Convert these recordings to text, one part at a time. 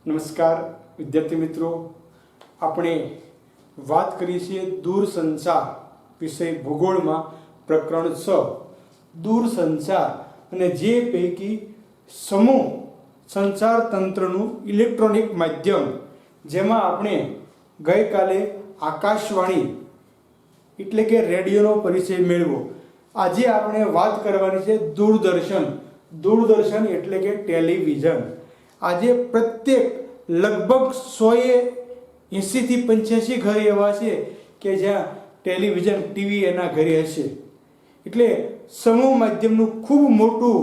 નમસ્કાર વિદ્યાર્થી મિત્રો, આપણે વાત કરી છે દૂરસંચાર વિષય ભૂગોળમાં પ્રકરણ 6 દૂરસંચાર અને જે પૈકી સમૂહ સંચાર તંત્રનું ઇલેક્ટ્રોનિક માધ્યમ, જેમાં આપણે ગઈકાલે આકાશવાણી એટલે કે રેડિયોનો પરિચય મેળવ્યો. આજે આપણે વાત કરવાની છે દૂરદર્શન. દૂરદર્શન એટલે કે ટેલિવિઝન. આજે પ્રત્યેક લગભગ 180 થી 85 ઘર એવા છે કે જ્યાં ટેલિવિઝન ટીવી એના ઘરે હશે. એટલે સમૂહ માધ્યમનું ખૂબ મોટું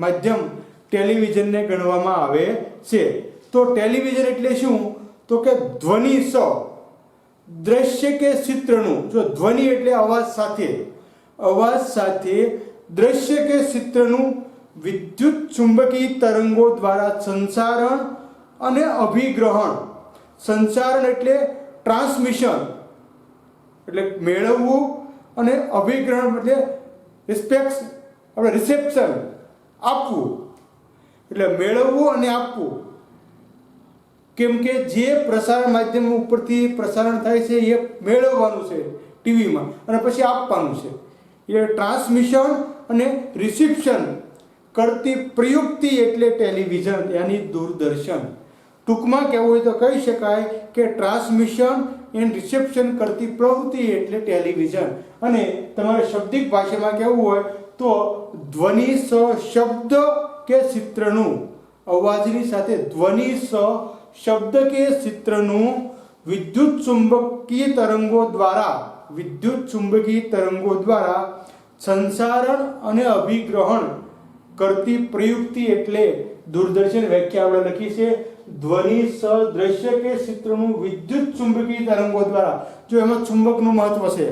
માધ્યમ ટેલિવિઝનને ગણવામાં આવે છે. તો ટેલિવિઝન એટલે શું? તો કે ધ્વનિ સ દ્રશ્ય કે ચિત્રનું. જો ધ્વનિ એટલે અવાજ સાથે દ્રશ્ય કે ચિત્રનું વિદ્યુત ચુંબકીય તરંગો દ્વારા સંચારણ અને અભિગ્રહણ. સંચારણ એટલે ટ્રાન્સમિશન એટલે મેળવવું, અને અભિગ્રહણ એટલે રિસેપ્શન આપવું, એટલે મેળવવું અને આપવું. કેમ કે જે પ્રસારણ માધ્યમ ઉપરથી પ્રસારણ થાય છે એ મેળવવાનું છે ટીવીમાં અને પછી આપવાનું છે. એટલે ટ્રાન્સમિશન અને રિસેપ્શન કરતી પ્રયુક્તિ એટલે ટેલિવિઝન યાની દૂરદર્શન. ટૂંકમાં કહેવું હોય તો કહી શકાય કે ટ્રાન્સમિશન એન્ડ રિસેપ્શન કરતી પ્રવૃત્તિ એટલે ટેલિવિઝન. અને તમારે શાબ્દિક ભાષામાં કહેવું હોય તો ધ્વનિ સ શબ્દ કે ચિત્રનું, અવાજની સાથે ધ્વનિ સ શબ્દ કે ચિત્રનું વિદ્યુત ચુંબકીય તરંગો દ્વારા સંચારણ અને અભિગ્રહણ કરતી પ્રયુક્તિ એટલે દૂરદર્શન. વ્યાખ્યા આપણે લખી છે ધ્વનિ સ દ્રશ્ય કે ચિત્રનું વિદ્યુત ચુંબકીય તરંગો દ્વારા. જો એમાં ચુંબકનું મહત્વ છે,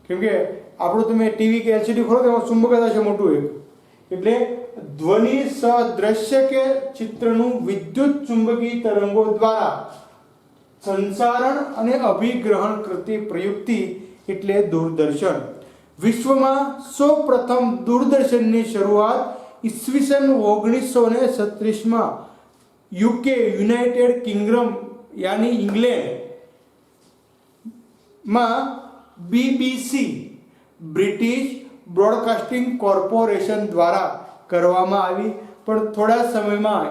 કેમ કે આપણું તમે ટીવી કે એલસીડી ખોલો તો એમાં ચુંબક હશે મોટું એક. એટલે ધ્વનિ સ દ્રશ્ય કે ચિત્રનું વિદ્યુત ચુંબકીય તરંગો દ્વારા સંચારણ અને અભિગ્રહણ કરતી પ્રયુક્તિ એટલે દૂરદર્શન. વિશ્વમાં સૌપ્રથમ દૂરદર્શનની શરૂઆત ઈસવીસન 1936માં યુકે યુનાઇટેડ કિંગડમ યાની ઇંગ્લેન્ડમાં BBC બ્રિટિશ બ્રોડકાસ્ટિંગ કોર્પોરેશન દ્વારા કરવામાં આવી. પણ થોડા સમયમાં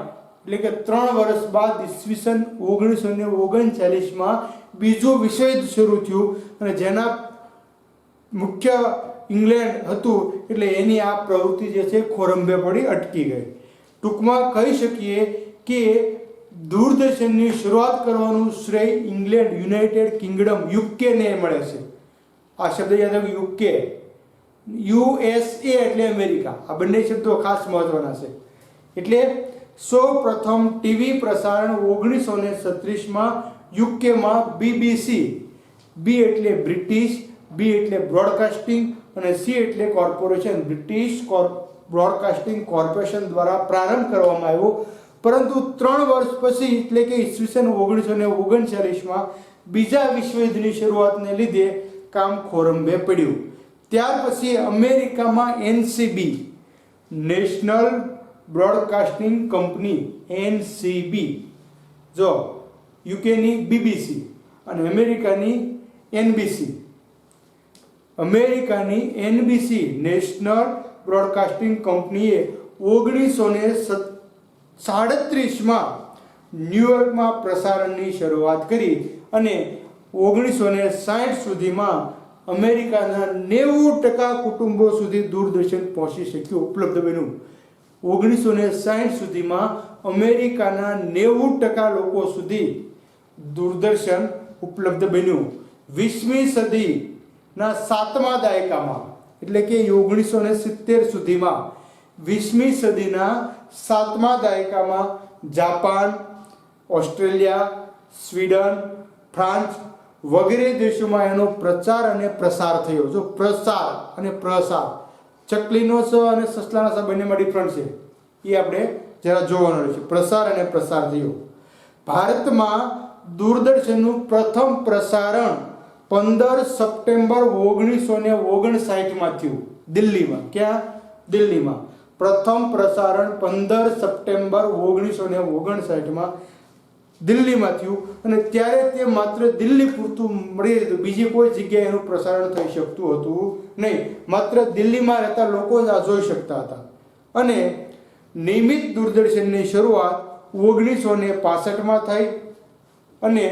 એટલે કે 3 વર્ષ બાદ ઈસવીસન 1939માં બીજું વિશ્વયુદ્ધ શરૂ થયું અને જેના મુખ્ય ઇંગ્લેન્ડ હતું, એટલે એની આ પ્રવૃત્તિ જે છે ખોરંભે પડી અટકી ગઈ. ટૂંકમાં કહી શકીએ કે દૂરદર્શનની શરૂઆત કરવાનું શ્રેય ઇંગ્લેન્ડ યુનાઇટેડ કિંગડમ યુકેને મળે છે. આ શબ્દ યાદ રાખો, યુકે. USA એટલે અમેરિકા. આ બંને શબ્દો ખાસ મહત્વના છે. એટલે સૌ પ્રથમ ટીવી પ્રસારણ 1936માં યુકેમાં BBC, બી એટલે બ્રિટિશ, બી એટલે બ્રોડકાસ્ટિંગ અને સી એટલે કોર્પોરેશન, બ્રિટિશ બ્રોડકાસ્ટિંગ કોર્પોરેશન દ્વારા પ્રારંભ કરવામાં આવ્યો. પરંતુ 3 વર્ષ પછી એટલે કે ઈસવીસન 1939માં બીજા વિશ્વયુદ્ધની શરૂઆતને લીધે કામ ખોરંભે પડ્યું. ત્યાર પછી અમેરિકામાં NCB national broadcasting company NCB, જો યુકેની BBC અને અમેરિકાની NBC. અમેરિકાની NBC નેશનલ બ્રોડકાસ્ટિંગ કંપનીએ 1937માં ન્યુયોર્કમાં પ્રસારણની શરૂઆત કરી અને 1960 સુધીમાં અમેરિકાના 90% કુટુંબો સુધી દૂરદર્શન પહોંચી શક્યું, ઉપલબ્ધ બન્યું. 1960 સુધીમાં અમેરિકાના 90% લોકો સુધી દૂરદર્શન ઉપલબ્ધ બન્યું. 20મી સદીના 7મા દાયકામાં એટલે કે 1970 સુધીમાં 20મી સદીના 7મા દાયકામાં જાપાન, ઓસ્ટ્રેલિયા, સ્વીડન, ફ્રાન્સ વગેરે દેશોમાં એનો પ્રચાર અને પ્રસાર થયો. જો પ્રસાર અને પ્રસાર, ચકલીનો સ અને સસલાના સ બંનેમાં ડિફરન્ટ છે, એ આપણે જરા જોવાનું રહેશે. પ્રસાર અને પ્રસાર થયો. ભારતમાં દૂરદર્શનનું પ્રથમ પ્રસારણ 15 સપ્ટેમ્બર 1959માં થયું દિલ્હીમાં. ક્યાં? દિલ્હીમાં. પ્રથમ પ્રસારણ 15 સપ્ટેમ્બર 1959 દિલ્હીમાં થયું અને ત્યારે તે માત્ર દિલ્હી પૂરતું મળી રહેતું, બીજી કોઈ જગ્યાએ એનું પ્રસારણ થઈ શકતું હતું નહીં. માત્ર દિલ્હીમાં રહેતા લોકો જ આ જોઈ શકતા હતા. અને નિયમિત દૂરદર્શનની શરૂઆત 1965માં થઈ અને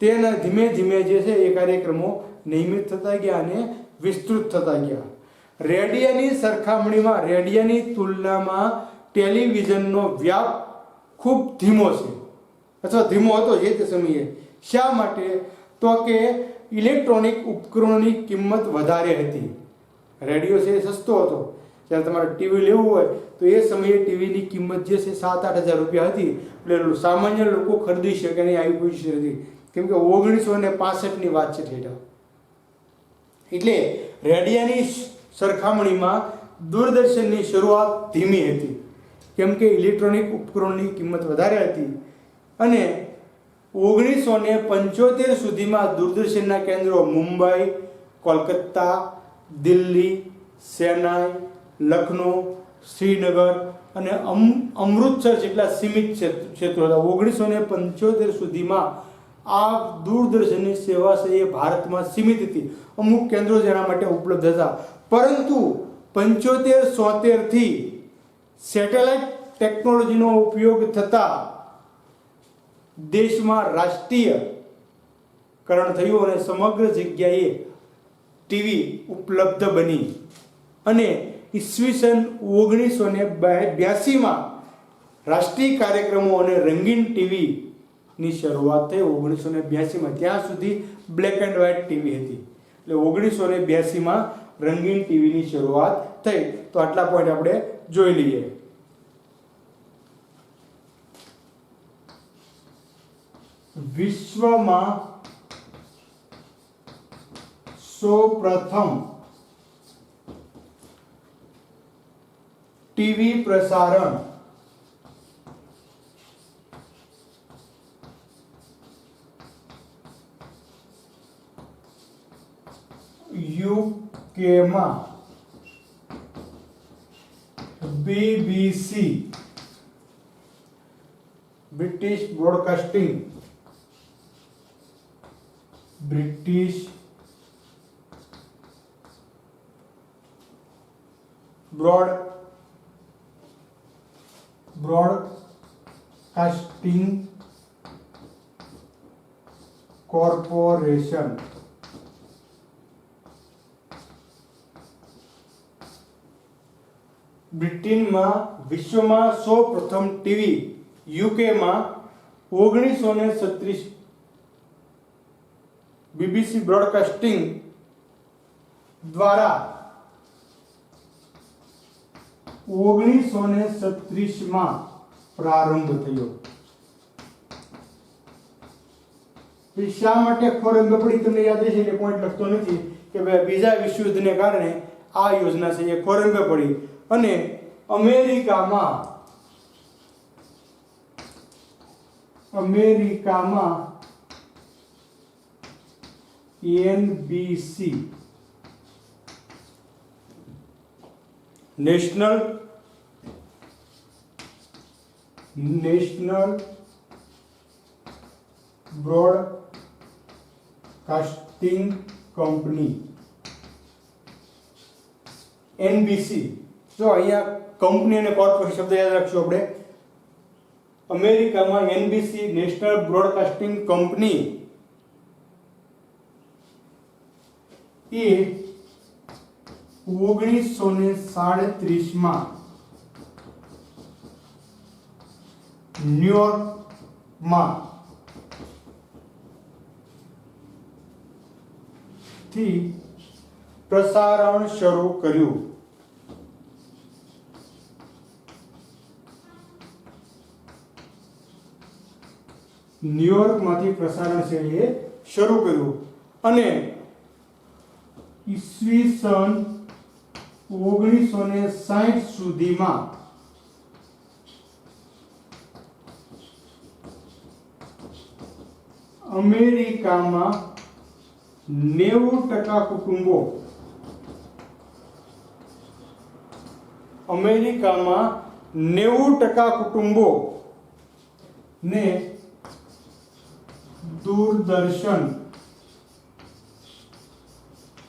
તેના ધીમે ધીમે જે છે એ કાર્યક્રમો નિયમિત થતા ગયા અને વિસ્તૃત થતા ગયા. રેડિયાની સરખામણીમાં, રેડિયાની તુલનામાં ટેલિવિઝનનો વ્યાપ ખૂબ ધીમો છે અથવા ધીમો હતો જે તે સમયે. શા માટે? તો કે ઇલેક્ટ્રોનિક ઉપકરણોની કિંમત વધારે હતી. રેડિયો છે એ સસ્તો હતો. જ્યારે તમારે ટીવી લેવું હોય તો એ સમયે ટીવીની કિંમત જે છે 7-8 હજાર રૂપિયા હતી. એટલે સામાન્ય લોકો ખરીદી શકે નહીં આવી પોઝિશન હતી. કેમ કે 1965ની વાત છે ઠેઠા. એટલે રેડિયાની સરખામણીમાં દૂરદર્શનની શરૂઆત ધીમી હતી, કેમ કે ઇલેક્ટ્રોનિક ઉપકરણોની કિંમત વધારે હતી. અને 1975 સુધીમાં દૂરદર્શનના કેન્દ્રો મુંબઈ, કોલકાતા, દિલ્હી, ચેન્નાઈ, લખનઉ, શ્રીનગર અને અમૃતસર જેટલા સીમિત ક્ષેત્રો હતા. 1975 સુધીમાં આ દૂરદર્શનની સેવા છે એ ભારતમાં સીમિત હતી. અમુક કેન્દ્રો જેના માટે ઉપલબ્ધ હતા. પરંતુ 75-76 થી સેટેલાઇટ ટેકનોલોજીનો ઉપયોગ થતા દેશમાં રાષ્ટ્રીયકરણ થયું અને સમગ્ર જગ્યાએ ટીવી ઉપલબ્ધ બની. અને ઈસવીસન 1982માં રાષ્ટ્રીય કાર્યક્રમો અને રંગીન ટીવીની શરૂઆત થઈ. 1982માં ત્યાં સુધી બ્લેક એન્ડ વ્હાઇટ ટીવી હતી. એટલે 1982માં રંગીન ટીવીની શરૂઆત થઈ. તો આટલા પોઈન્ટ આપણે જોઈ લઈએ. વિશ્વમાં સૌપ્રથમ ટીવી પ્રસારણ યુકેમાં બીબીસી બ્રિટિશ બ્રોડકાસ્ટિંગ કોર્પોરેશન બ્રિટનમાં વિશ્વમાં સૌપ્રથમ ટીવી યુકેમાં 1936 બીબીસી બ્રોડકાસ્ટિંગ દ્વારા 1936માં પ્રારંભ થયો. શા માટે ખોરંગ પડી તમને યાદ છે એટલે પોઈન્ટ લખતો નથી કે ભાઈ બીજા વિશ્વયુદ્ધને કારણે આ યોજના છે એ ખોરંગ પડી. અને અમેરિકામાં NBC national broadcasting company NBC. જો અહીંયા કંપની અને કોર્પોરેશન શબ્દ યાદ રાખશું આપણે. અમેરિકામાં એનબીસી નેશનલ બ્રોડકાસ્ટિંગ કંપની એ 1937માં ન્યુયોર્કમાં થી પ્રસારણ શરૂ કર્યું. ન્યુયોર્કમાંથી પ્રસારણ છે એ શરૂ કર્યું. અને ઈસવીસન 1960 સુધીમાં અમેરિકામાં 90% કુટુંબો અમેરિકામાં 90% કુટુંબો ને દૂરદર્શન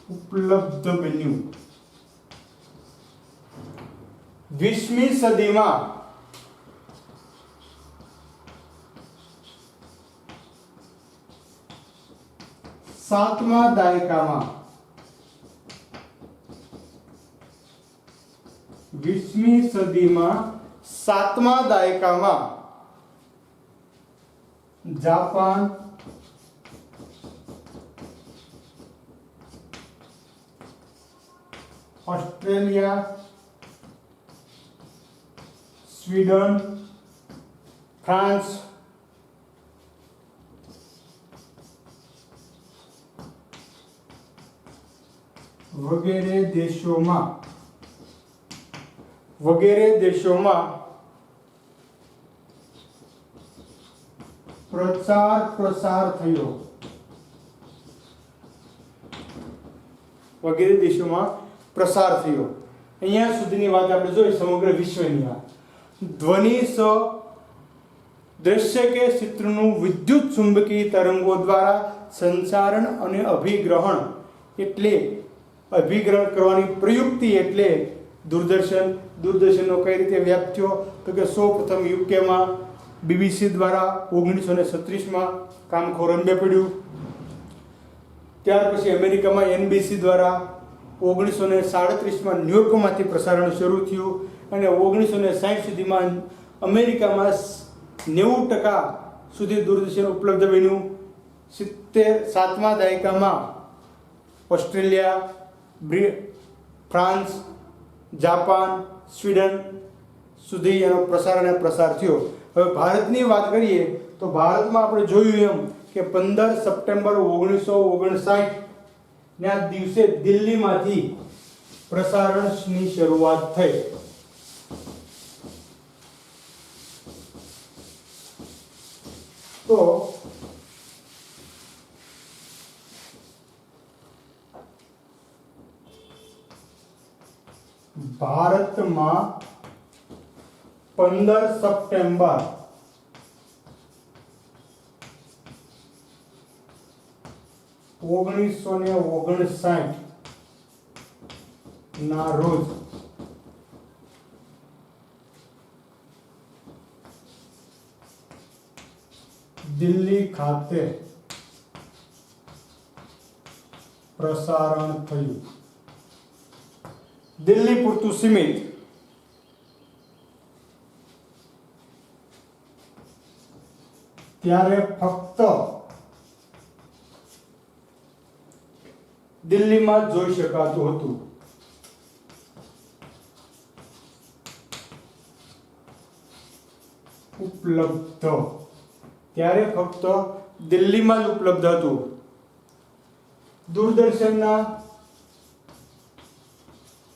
ઉપલબ્ધ બન્યું. 20મી સદીમાં સાતમા દાયકામાં 20મી સદીમાં સાતમા દાયકામાં જાપાન, ઓસ્ટ્રેલિયા, સ્વીડન, ફ્રાન્સ, વગેરે દેશોમાં પ્રસાર થયો. વગેરે દેશોમાં પ્રસાર થયો. અહીંયા સુધીની વાત આપણે જોઈ સમગ્ર વિશ્વની વાત. ધ્વનિ દ્રશ્ય કે ચિત્રનું વિદ્યુત ચુંબકીય તરંગો દ્વારા સંચારણ અને અભિગ્રહણ કરવાની પ્રયુક્તિ એટલે દૂરદર્શનનો કઈ રીતે વ્યાપ થયો તો કે સૌપ્રથમ યુકેમાં BBC દ્વારા 1936માં કામ ખોરંભે પડ્યું. ત્યાર પછી અમેરિકામાં NBC દ્વારા 1937માં ન્યુયોર્કમાંથી પ્રસારણ શરૂ થયું અને 1960 સુધીમાં અમેરિકામાં 90% સુધી દૂરદર્શન ઉપલબ્ધ બન્યું. 7મા દાયકામાં ઓસ્ટ્રેલિયા, ફ્રાન્સ, જાપાન, સ્વીડન સુધી એનો પ્રસાર થયો. હવે ભારતની વાત કરીએ તો ભારતમાં આપણે જોયું એમ કે 15 સપ્ટેમ્બર 1959 ના દિવસે દિલ્હીમાંથી પ્રસારણની શરૂઆત થઈ. તો ભારતમાં 15 સપ્ટેમ્બર 1959 ના રોજ દિલ્હી ખાતે પ્રસારણ થયું. દિલ્હી પૂરતું સીમિત. ત્યારે ફક્ત દિલ્હીમાં જ જોઈ શકાતું હતું. ત્યારે ફક્ત દિલ્હીમાં જ ઉપલબ્ધ હતું.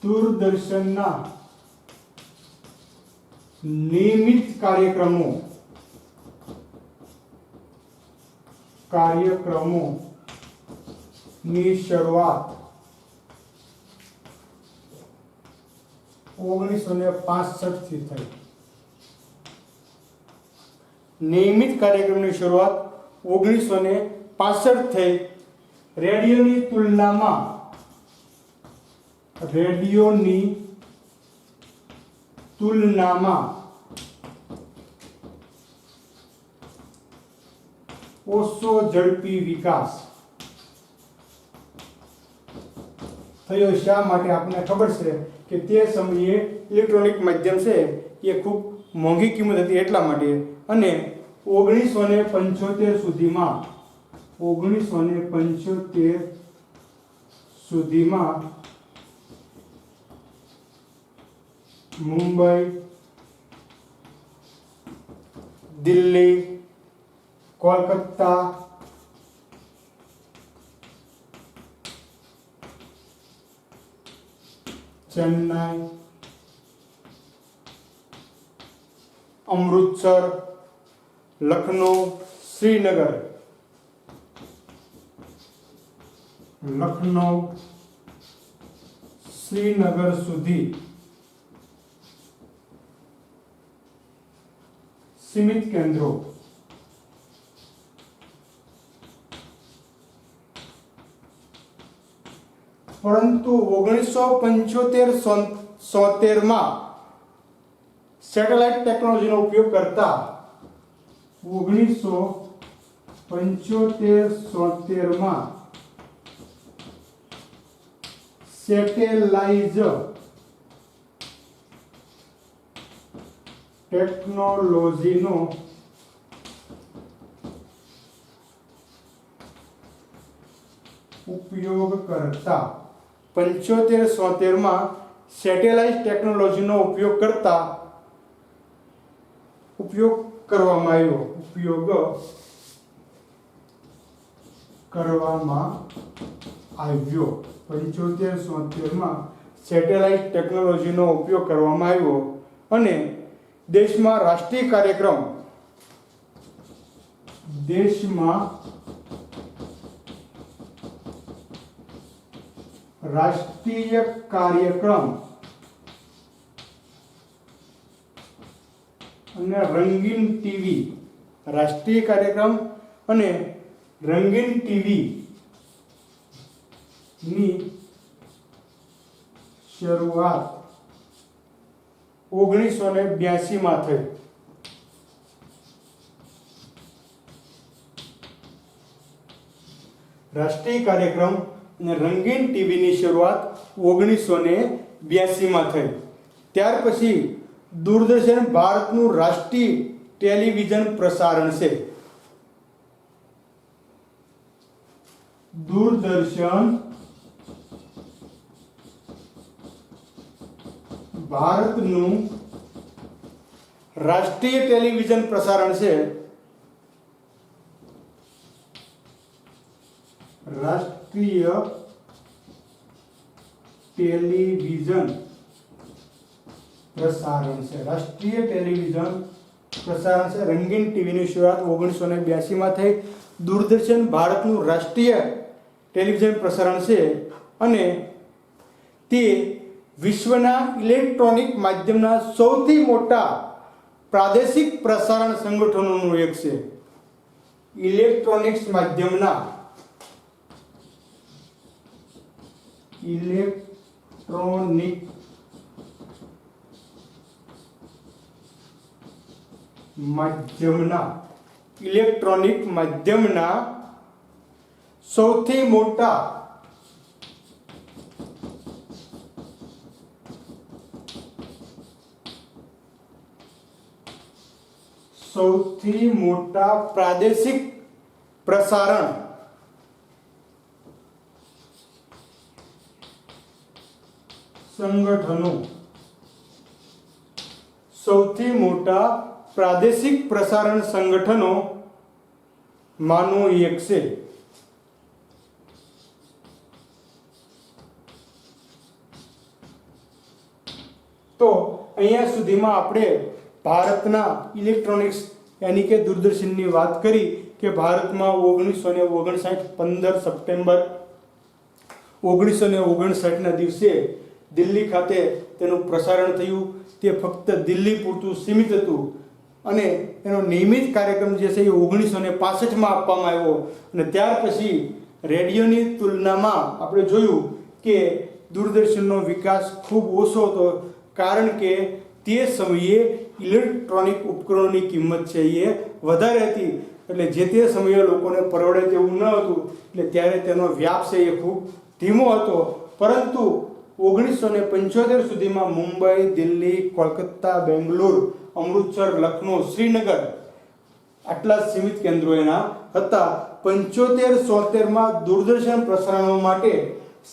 દૂરદર્શનના નિયમિત કાર્યક્રમોની શરૂઆત 1965 થી થઈ. નિયમિત કાર્યક્રમની શરૂઆત 1965 થઈ. રેડિયોની તુલનામાં ઓછો ઝડપી વિકાસ થયો. શા માટે? આપણને ખબર છે કે તે સમયે ઇલેક્ટ્રોનિક માધ્યમ છે એ ખૂબ મોંઘી કિંમત હતી એટલા માટે. અને 1975 સુધીમાં મુંબઈ, દિલ્હી, કોલકાતા, ચેન્નાઈ, અમૃતસર, લખનૌ, શ્રીનગર સુધી સીમિત કેન્દ્રો. પરંતુ 1975-76 માં સેટેલાઇટ ટેકનોલોજીનો ઉપયોગ કરતા 1975-76 માં સેટેલાઇઝ ટેકનોલોજીનો ઉપયોગ કરતા 75-76 માં સેટેલાઇટ ટેકનોલોજીનો ઉપયોગ કરવામાં આવ્યો 75-76 માં સેટેલાઇટ ટેકનોલોજીનો ઉપયોગ કરવામાં આવ્યો અને દેશમાં રાષ્ટ્રીય કાર્યક્રમ અને રંગીન ટીવી ની શરૂઆત 1982 માં થઈ. રાષ્ટ્રીય કાર્યક્રમ અને રંગીન ટીવીની શરૂઆત 1982 માં થઈ. ત્યાર પછી દૂરદર્શન ભારતનું રાષ્ટ્રીય ટેલિવિઝન પ્રસારણ છે. દૂરદર્શન ભારતનું રાષ્ટ્રીય ટેલિવિઝન પ્રસારણ છે. રાષ્ટ્રીય ટેલિવિઝન પ્રસારણ છે. રંગીન ટીવીની શરૂઆત 1982 માં થઈ. દૂરદર્શન ભારતનું રાષ્ટ્રીય ટેલિવિઝન પ્રસારણ છે અને તે વિશ્વના ઇલેક્ટ્રોનિક માધ્યમના સૌથી મોટા પ્રાદેશિક પ્રસારણ સંગઠનોનું એક છે. ઇલેક્ટ્રોનિક્સ માધ્યમના સૌથી મોટા પ્રાદેશિક પ્રસારણ સંગઠનો માનું એક છે. તો અહીંયા સુધીમાં આપણે ભારતના ઇલેક્ટ્રોનિક્સ યાની કે દૂરદર્શનની વાત કરી કે ભારતમાં 1959 15 સપ્ટેમ્બર 1959 ના દિવસે દિલ્હી ખાતે તેનું પ્રસારણ થયું. તે ફક્ત દિલ્હી પૂરતું સીમિત હતું અને એનો નિયમિત કાર્યક્રમ જે છે એ 1965 માં આપવામાં આવ્યો અને ત્યાર પછી રેડિયોની તુલનામાં આપણે જોયું કે દૂરદર્શનનો વિકાસ ખૂબ ઓછો હતો, કારણ કે તે સમયે ઇલેક્ટ્રોનિક ઉપકરણોની કિંમત છે એ વધારે હતી. એટલે જે તે સમયે લોકોને પરવડે તેવું ન હતું, એટલે ત્યારે તેનો વ્યાપ છે એ ખૂબ ધીમો હતો. પરંતુ 1975 સુધીમાં મુંબઈ, દિલ્હી, કોલકાતા, બેંગ્લોર, અમૃતસર, લખનૌ, શ્રીનગર આટલા સીમિત કેન્દ્રો એના હતા. 75-76 માં દૂરદર્શન પ્રસારણો માટે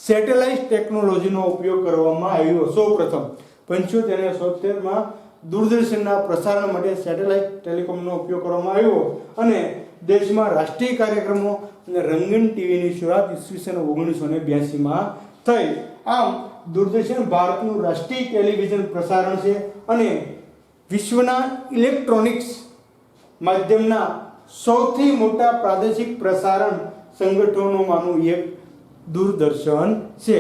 સેટેલાઇટ ટેકનોલોજીનો ઉપયોગ કરવામાં આવ્યો. સૌપ્રથમ 75-76 માં દૂરદર્શનના પ્રસારણ માટે સેટેલાઇટ ટેલિકોમનો ઉપયોગ કરવામાં આવ્યો અને દેશમાં રાષ્ટ્રીય કાર્યક્રમો અને રંગીન ટીવીની શરૂઆત ઈસવીસન 1982 માં થઈ. આમ દૂરદર્શન ભારતનું રાષ્ટ્રીય ટેલિવિઝન પ્રસારણ છે અને વિશ્વના ઇલેક્ટ્રોનિક્સ માધ્યમના સૌથી મોટા પ્રાદેશિક પ્રસારણ સંગઠનોમાંનું એક દૂરદર્શન છે.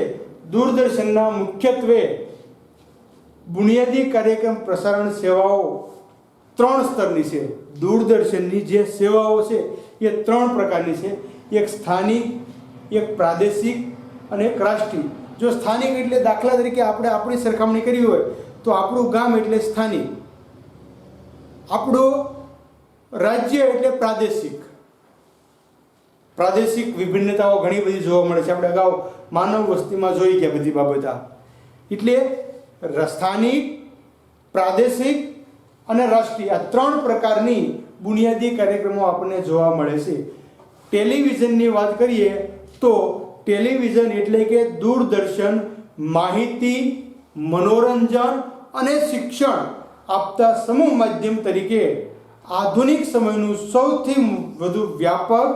દૂરદર્શનના મુખ્યત્વે બુનિયાદી કાર્યક્રમ પ્રસારણ સેવાઓ ત્રણ સ્તરની છે. દૂરદર્શનની જે સેવાઓ છે એ ત્રણ પ્રકારની છે. એક સ્થાનિક, એક પ્રાદેશિક અને એક રાષ્ટ્રીય. જો સ્થાનિક એટલે દાખલા તરીકે આપણે આપણી સરખામણી કરવી હોય તો આપણું ગામ એટલે સ્થાનિક, આપણું રાજ્ય એટલે પ્રાદેશિક. પ્રાદેશિક વિભિન્નતાઓ ઘણી બધી જોવા મળે છે. આપણે અગાઉ માનવ વસ્તીમાં જોઈ ગયા બધી બાબત. એટલે સ્થાનિક, પ્રાદેશિક અને રાષ્ટ્રીય આ ત્રણ પ્રકારની બુનિયાદી કાર્યક્રમો આપણને જોવા મળે છે. ટેલિવિઝનની વાત કરીએ તો ટેલિવિઝન એટલે કે દૂરદર્શન માહિતી, મનોરંજન અને શિક્ષણ આપતા સમૂહ માધ્યમ તરીકે આધુનિક સમયનું સૌથી વધુ વ્યાપક,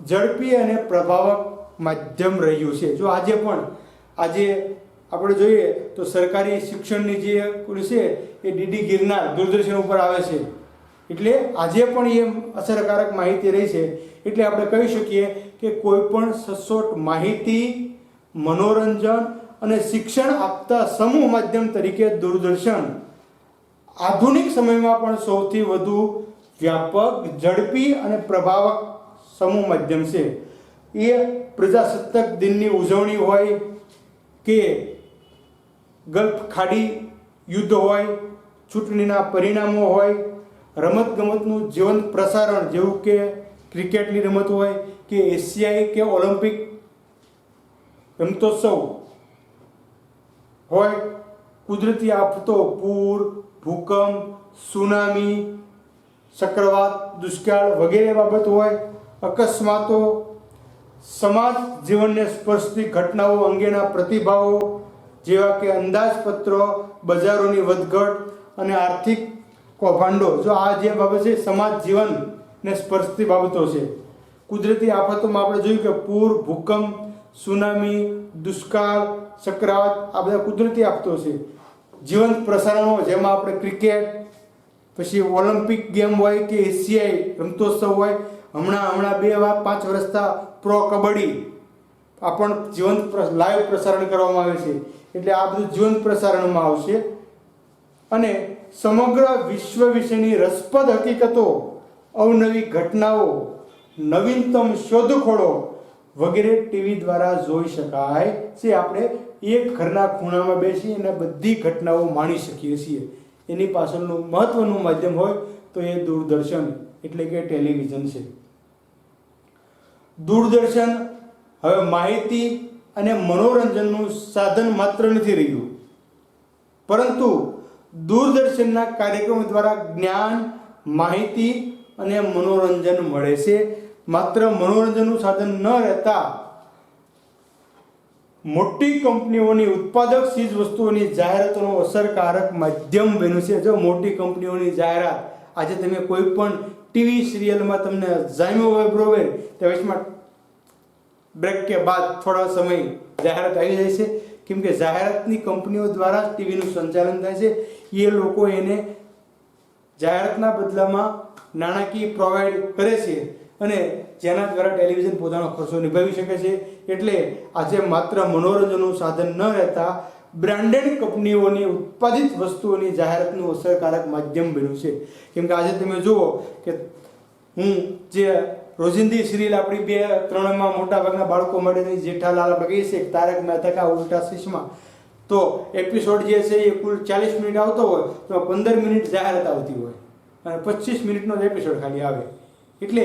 ઝડપી અને પ્રભાવક માધ્યમ રહ્યું છે. જો આજે આપણે જોઈએ તો સરકારી શિક્ષણની જે છે એ ડીડી ગિરનાર દૂરદર્શન ઉપર આવે છે. એટલે આજે પણ એ અસરકારક માહિતી રહી છે. એટલે આપણે કહી શકીએ કે કોઈ પણ સચોટ માહિતી, મનોરંજન અને શિક્ષણ આપતા સમૂહ માધ્યમ તરીકે દૂરદર્શન આધુનિક સમયમાં પણ સૌથી વધુ વ્યાપક, ઝડપી અને પ્રભાવક સમૂહ માધ્યમ છે. એ પ્રજાસત્તાક દિનની ઉજવણી હોય કે ગલ્ફ ખાડી યુદ્ધ હોય, ચૂંટણીના પરિણામો હોય, રમતગમતનું જીવંત પ્રસારણ જેવું કે ક્રિકેટની રમત હોય કે એશિયાઈ કે ઓલિમ્પિક રમતોત્સવ હોય, કુદરતી આફતો, પૂર, ભૂકંપ, સુનામી, ચક્રવાત, દુષ્કાળ વગેરે બાબત હોય, અકસ્માતો, સમાજ જીવનને સ્પર્શતી ઘટનાઓ અંગેના પ્રતિભાવો જેવા કે અંદાજપત્રો, બજારોની વધઘટ અને આર્થિક કૌભાંડો. જો આ જે બાબત છે સમાજ જીવનને સ્પર્શતી બાબતો છે. કુદરતી આફતોમાં આપણે જોયું કે પૂર, ભૂકંપ, સુનામી, દુષ્કાળ, ચક્રવાત આ બધા કુદરતી આફતો છે. જીવંત પ્રસારણો જેમાં આપણે ક્રિકેટ, પછી ઓલિમ્પિક ગેમ હોય કે એશિયાઈ રમતોત્સવ હોય, હમણાં 2-5 વર્ષથી પ્રો કબડ્ડી આ પણ જીવંત લાઈવ પ્રસારણ કરવામાં આવે છે. એટલે આ બધું જીવંત પ્રસારણમાં આવશે. અને સમગ્ર વિશ્વ વિશેની રસપ્રદ હકીકતો, અવનવી ઘટનાઓ, નવીનતમ શોધખોળો વગેરે ટીવી દ્વારા જોઈ શકાય છે. આપણે એક ઘરના ખૂણામાં બેસી અને બધી ઘટનાઓ માણી શકીએ છીએ. એની પાછળનું મહત્વનું માધ્યમ હોય તો એ દૂરદર્શન એટલે કે ટેલિવિઝન છે. દૂરદર્શન હવે માહિતી અને મનોરંજનનું સાધન માત્ર નથી રહ્યું, પરંતુ દૂરદર્શનના કાર્યક્રમો દ્વારા જ્ઞાન, માહિતી અને મનોરંજન મળે છે. માત્ર મનોરંજનનું સાધન ન રહેતા મોટી કંપનીઓની ઉત્પાદક ચીજ વસ્તુઓની જાહેરાતોનું અસરકારક માધ્યમ બન્યું છે. જો મોટી કંપનીઓની જાહેરાત આજે તમે કોઈ પણ ટીવી સિરિયલમાં તમને જામ્યો હોય બરોબર તે વચમાં બ્રેક કે બાદ થોડા સમય જાહેરાત આવી જાય છે. કેમ કે જાહેરાતની કંપનીઓ દ્વારા ટીવીનું સંચાલન થાય છે. એ લોકો એને જાહેરાતના બદલામાં નાણાકીય પ્રોવાઈડ કરે છે અને જેના દ્વારા ટેલિવિઝન પોતાનો ખર્ચો નિભાવી શકે છે. એટલે આજે માત્ર મનોરંજનનું સાધન ન રહેતા બ્રાન્ડેડ કંપનીઓની ઉત્પાદિત વસ્તુઓની જાહેરાતનું અસરકારક માધ્યમ બન્યું છે. કેમ કે આજે તમે જુઓ કે હું જે રોજિંદી સિરિયલ આપણી 2-3માં મોટા ભાગના બાળકો માટેની જેઠાલાલ આપણે કહીએ છીએ તારક મહેતા કા ઉલ્ટા ચશ્મા, તો એપિસોડ જે છે એ કુલ 40 મિનિટ આવતો હોય તો 15 મિનિટ જાહેરાત આવતી હોય અને 25 મિનિટનો જ એપિસોડ ખાલી આવે. એટલે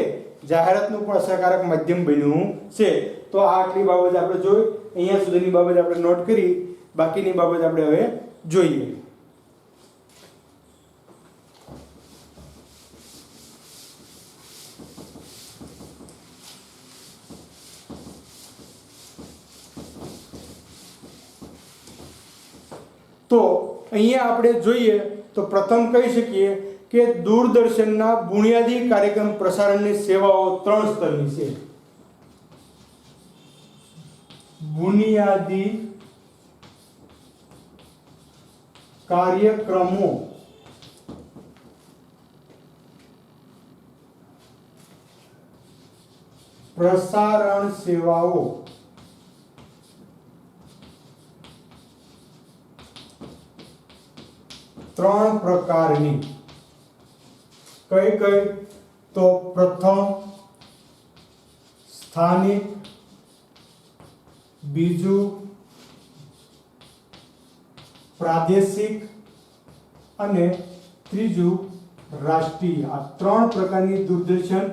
જાહેરાતનું પણ અસરકારક માધ્યમ બન્યું છે. તો આ આટલી બાબત આપણે જોઈ, અહીંયા સુધીની બાબત આપણે નોટ કરી, બાકીની બાબત આપણે હવે જોઈએ. તો અહીંયા આપણે જોઈએ તો પ્રથમ કહી શકીએ કે દૂરદર્શનના બુનિયાદી કાર્યક્રમ પ્રસારણની સેવાઓ 3 સ્તરની છે. બુનિયાદી કાર્યક્રમો પ્રસારણ સેવાઓ ત્રણ પ્રકારની કઈ કઈ તો પ્રથમ સ્થાનિક, બીજું પ્રાદેશિક અને ત્રીજું રાષ્ટ્રીય. આ ત્રણ પ્રકારની દૂરદર્શન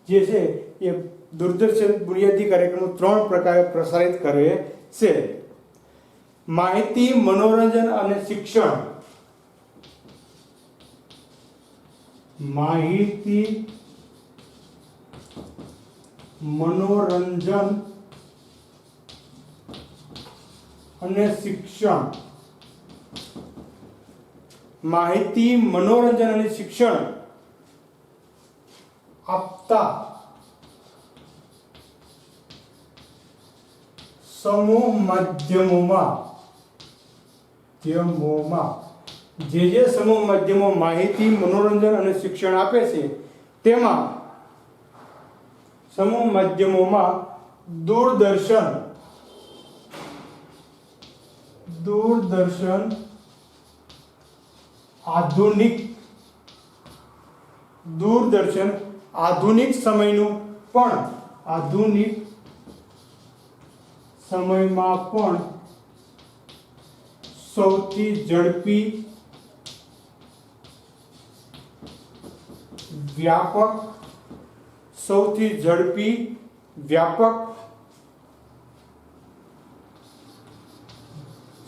જે છે એ દૂરદર્શન બુનિયાદી કાર્યક્રમો ત્રણ પ્રકારે પ્રસારિત કરે છે. માહિતી, મનોરંજન અને શિક્ષણ. માહિતી, મનોરંજન અને શિક્ષણ. માહિતી, મનોરંજન અને શિક્ષણ આપતા સમૂહ માધ્યમોમાં જે સમૂહ માધ્યમો માહિતી, મનોરંજન અને શિક્ષણ આપે છે તેમાં સમૂહ માધ્યમોમાં દૂરદર્શન આધુનિક સમયમાં પણ સૌથી ઝડપી, વ્યાપક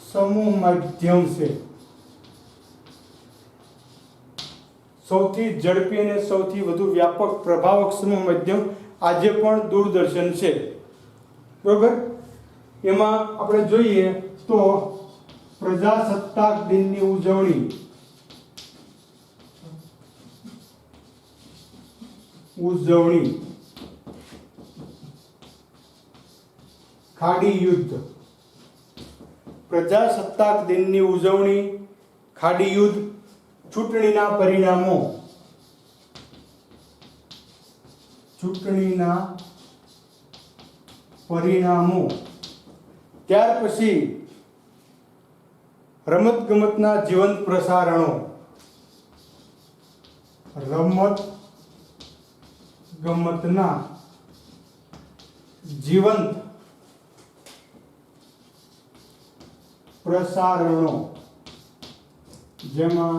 સમૂહ માધ્યમ છે. સૌથી ઝડપી અને સૌથી વધુ વ્યાપક પ્રભાવક સમૂહ માધ્યમ આજે પણ દૂરદર્શન છે. બરોબર. એમાં આપણે જોઈએ તો પ્રજાસત્તાક દિનની ઉજવણી, ખાડી યુદ્ધ. પ્રજાસત્તાક દિનની ઉજવણી, ખાડી યુદ્ધ, ચૂંટણીના પરિણામો. ત્યાર પછી રમતગમતના જીવંત પ્રસારણો. જેમાં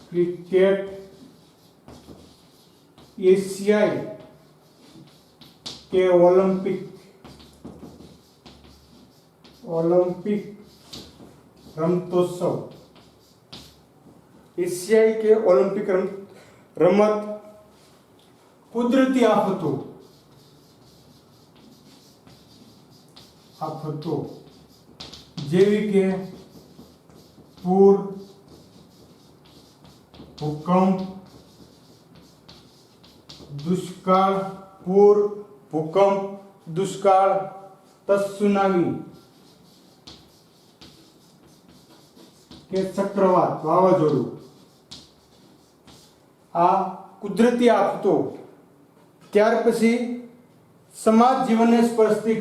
ક્રિકેટ, એશિયાઈ કે ઓલિમ્પિક રમતોત્સવ, એશિયાઈ કે ઓલિમ્પિક રમત, કુદરતી આફતો જેવી કે પૂર, ભૂકંપ, દુષ્કાળ, ત્સુનામી કે ચક્રવાત, વાવાઝોડું. આ કુદરતી આફતો. ત્યાર પછી સમાજ જીવનને સ્પર્શતી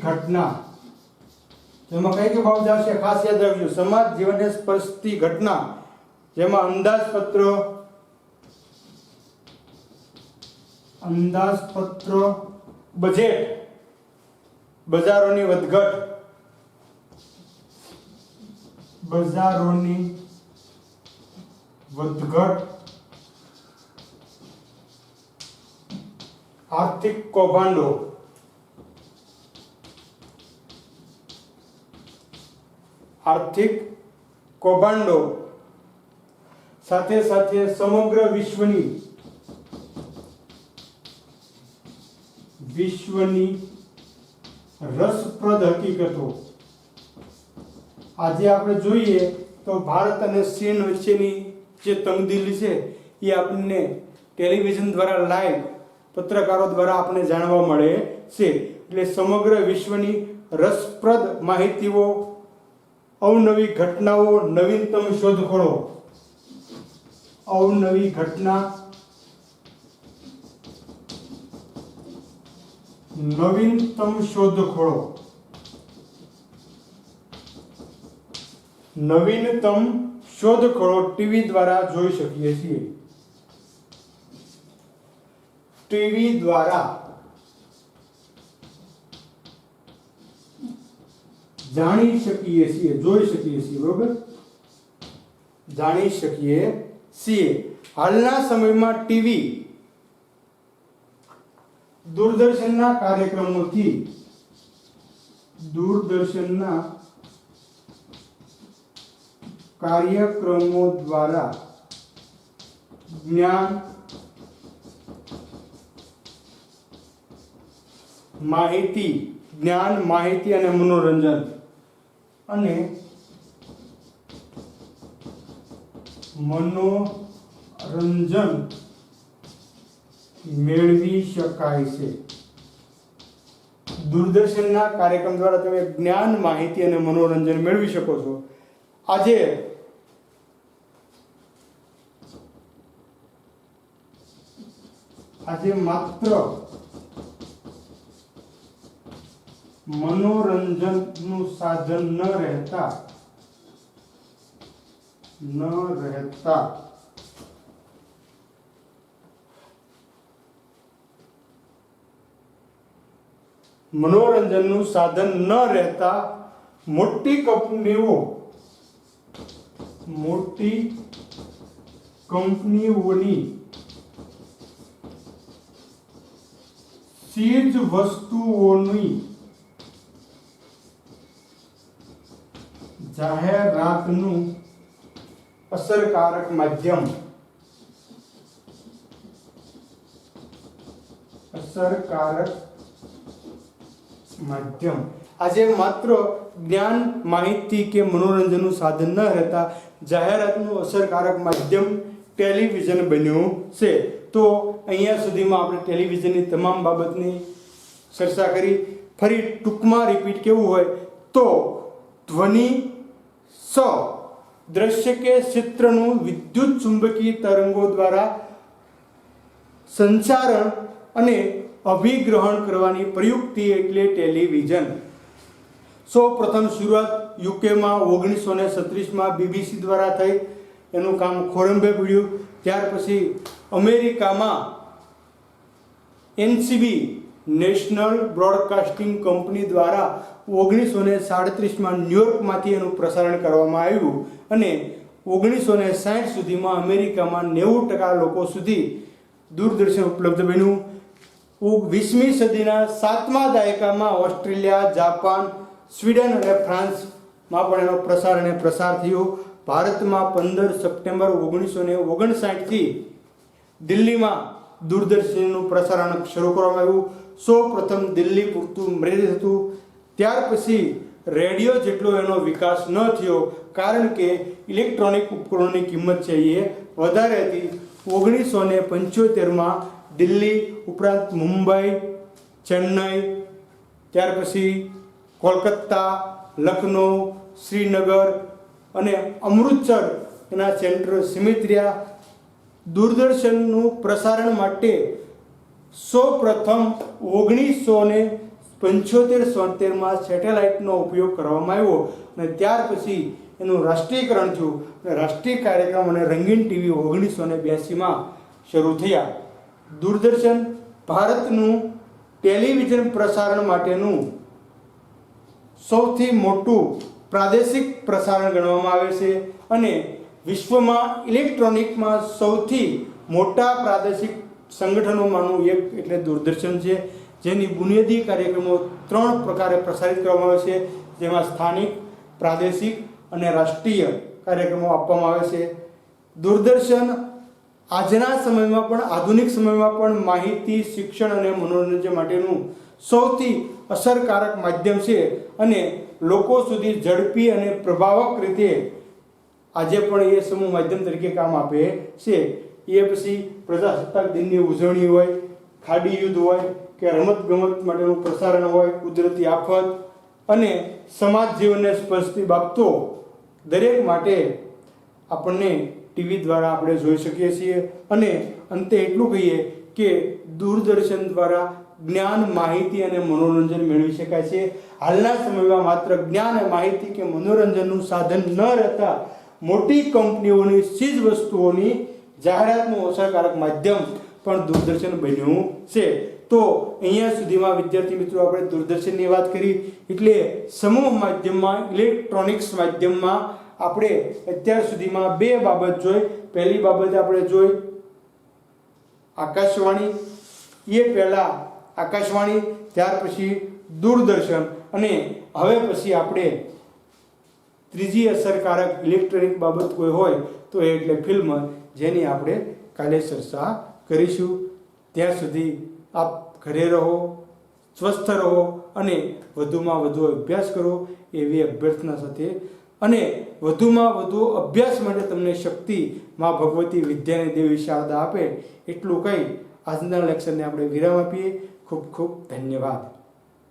ઘટના, જેમાં કઈ કે ભાવ આવશે ખાસ યાદ રાખજો. સમાજ જીવનને સ્પર્શતી ઘટના જેમાં અંદાજપત્ર, બજેટ, બજારોની વધઘટ, આર્થિક કૌભાંડો, સાથે સાથે સમગ્ર વિશ્વની રસપ્રદ હકીકતો. આજે આપણે જોઈએ તો ભારત અને ચીન વચ્ચેની જે તંગદિલી છે એ આપણને ટેલિવિઝન દ્વારા લાઈવ પત્રકારો દ્વારા આપણને જાણવા મળે છે. એટલે સમગ્ર વિશ્વની રસપ્રદ માહિતીઓ, અવનવી ઘટનાઓ, નવીનતમ શોધખોળો નવીનતમ શોધખોળો ટીવી દ્વારા જોઈ શકીએ છીએ. ટીવી દ્વારા જાણી શકીએ છીએ, જોઈ શકીએ છીએ. બરોબર, જાણી શકીએ છીએ. હાલના સમયમાં ટીવી દૂરદર્શનના કાર્યક્રમો દ્વારા જ્ઞાન, માહિતી અને મનોરંજન મેળવી શકાય છે. દૂરદર્શનના કાર્યક્રમ દ્વારા તમે જ્ઞાન, માહિતી અને મનોરંજન મેળવી શકો છો. આજે માત્ર મનોરંજનનું સાધન ન રહેતા મોટી કંપનીઓની ચીજ વસ્તુઓની જાહેરાતનું અસરકારક માધ્યમ આજે માત્ર જ્ઞાન, માહિતી કે મનોરંજનનું સાધન ન રહેતા જાહેરાતનું અસરકારક માધ્યમ ટેલિવિઝન બન્યું છે. તો અહીંયા સુધીમાં આપણે ટેલિવિઝનની તમામ બાબતની ચર્ચા કરી. ફરી ટૂંકમાં રિપીટ કેવું હોય તો ધ્વનિ દ્રશ્ય કે ચિત્રનું વિદ્યુત ચુંબકીય તરંગો દ્વારા સંચારણ અને અભિગ્રહણ કરવાની પ્રયુક્તિ એટલે ટેલિવિઝન. સૌ પ્રથમ શરૂઆત યુકેમાં 1936માં BBC દ્વારા થઈ. એનું કામ ખોરંભે પડ્યું. ત્યાર પછી અમેરિકામાં NCB નેશનલ બ્રોડકાસ્ટિંગ કંપની દ્વારા 1937માં ન્યુયોર્કમાંથી એનું પ્રસારણ કરવામાં આવ્યું અને 1960 સુધીમાં અમેરિકામાં 90% લોકો સુધી દૂરદર્શન ઉપલબ્ધ બન્યું. 20મી સદીના 7મા દાયકામાં ઓસ્ટ્રેલિયા, જાપાન, સ્વીડન અને ફ્રાન્સમાં પણ એનો પ્રસાર થયો. ભારતમાં 15 સપ્ટેમ્બર 1959થી દિલ્હીમાં દૂરદર્શનનું પ્રસારણ શરૂ કરવામાં આવ્યું. સૌ પ્રથમ દિલ્હી પૂરતું મર્યાદિત હતું. ત્યાર પછી રેડિયો જેટલો એનો વિકાસ ન થયો, કારણ કે ઇલેક્ટ્રોનિક ઉપકરણોની કિંમત છે એ વધારે હતી. 1975માં દિલ્હી ઉપરાંત મુંબઈ, ચેન્નઈ, ત્યાર પછી કોલકાતા, લખનઉ, શ્રીનગર અને અમૃતસર એના સેન્ટર સીમિત રહ્યા. દૂરદર્શનનું પ્રસારણ માટે સૌ પ્રથમ 1975-76માં સેટેલાઇટનો ઉપયોગ કરવામાં આવ્યો અને ત્યાર પછી એનું રાષ્ટ્રીયકરણ થયું અને રાષ્ટ્રીય કાર્યક્રમ અને રંગીન ટીવી 1982માં શરૂ થયા. દૂરદર્શન ભારતનું ટેલિવિઝન પ્રસારણ માટેનું સૌથી મોટું પ્રાદેશિક પ્રસારણ ગણવામાં આવે છે અને વિશ્વમાં ઇલેક્ટ્રોનિકમાં સૌથી મોટા પ્રાદેશિક સંગઠનોમાંનું એક એટલે દૂરદર્શન છે, જેની બુનિયાદી કાર્યક્રમો 3 પ્રકારે પ્રસારિત કરવામાં આવે છે, જેમાં સ્થાનિક, પ્રાદેશિક અને રાષ્ટ્રીય કાર્યક્રમો આપવામાં આવે છે. દૂરદર્શન આજના સમયમાં પણ, આધુનિક સમયમાં પણ માહિતી, શિક્ષણ અને મનોરંજન માટેનું સૌથી અસરકારક માધ્યમ છે અને લોકો સુધી ઝડપી અને પ્રભાવક રીતે આજે પણ એ સમૂહ માધ્યમ તરીકે કામ આપે છે. એ પછી પ્રજાસત્તાક દિનની ઉજવણી હોય, ખાડી યુદ્ધ હોય કે રમતગમત માટેનું પ્રસારણ હોય, કુદરતી આફત અને સમાજ જીવનને સ્પર્શતી બાબતો દરેક માટે આપણને ટીવી દ્વારા આપણે જોઈ શકીએ છીએ. અને અંતે એટલું કહીએ કે દૂરદર્શન દ્વારા જ્ઞાન, માહિતી અને મનોરંજન મેળવી શકાય છે. હાલના સમયમાં માત્ર જ્ઞાન, માહિતી કે મનોરંજનનું સાધન ન રહેતા મોટી કંપનીઓની ચીજ વસ્તુઓની જાહેરાતનું અસરકારક માધ્યમ પણ દૂરદર્શન બન્યું છે. તો અહીંયા સુધીમાં વિદ્યાર્થી મિત્રો આપણે દૂરદર્શનની વાત કરી. એટલે સમૂહ માધ્યમમાં, ઇલેક્ટ્રોનિક્સ માધ્યમમાં આપણે અત્યાર સુધીમાં બે બાબત જોઈ. પહેલી બાબત આપણે જોઈ આકાશવાણી. એ પહેલા આકાશવાણી, ત્યાર પછી દૂરદર્શન, અને હવે પછી આપણે ત્રીજી અસરકારક ઇલેક્ટ્રોનિક બાબત કોઈ હોય તો એટલે ફિલ્મ, જેની આપણે કાલે ચર્ચા કરીશું. ત્યાં સુધી આપ ઘરે રહો, સ્વસ્થ રહો અને વધુમાં વધુ અભ્યાસ કરો એવી અભ્યર્થના સાથે, અને વધુમાં વધુ અભ્યાસ માટે તમને શક્તિ માં ભગવતી વિદ્યાની દેવી શારદા આપે એટલું કહી આજના લેક્ચરને આપણે વિરામ આપીએ. ખૂબ ખૂબ ધન્યવાદ.